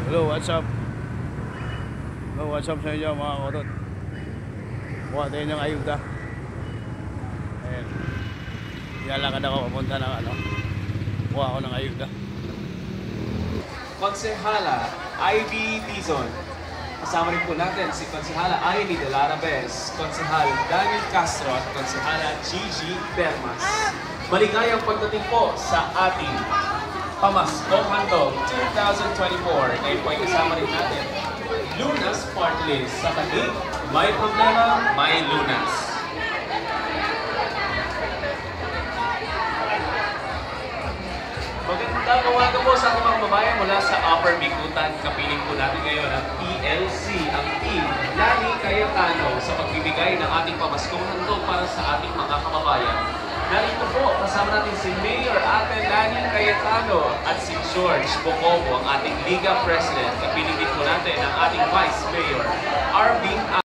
Hello, what's up? Hello, what's up sa inyo mga kotot? Kuha tayo ng ayuda. Ayan. Ilalakad ako papunta ng kuha ako ng ayuda. Konsehala Ivy Dizon. Kasama rin po natin si Konsehala Ailey de Larabes, Konsehal Daniel Castro at Konsehala Gigi Bermas. Maligayang pagdating po sa ating Pamaskong Handog 2024. Ngayon po ay kasama rin natin Lunas Party List. Sa tanig, may problema, may lunas. Magandang umaga po sa ating mga babae mula sa Upper Bikutan. Kapiling po natin ngayon ang PLC, ang Team Lani Cayetano sa pagbibigay ng ating pamaskong handog para sa ating mga kababayan. Narito po, kasama natin si Mayor Ate Lani Cayetano at si George Bocobo, ang ating Liga President. Kapiling din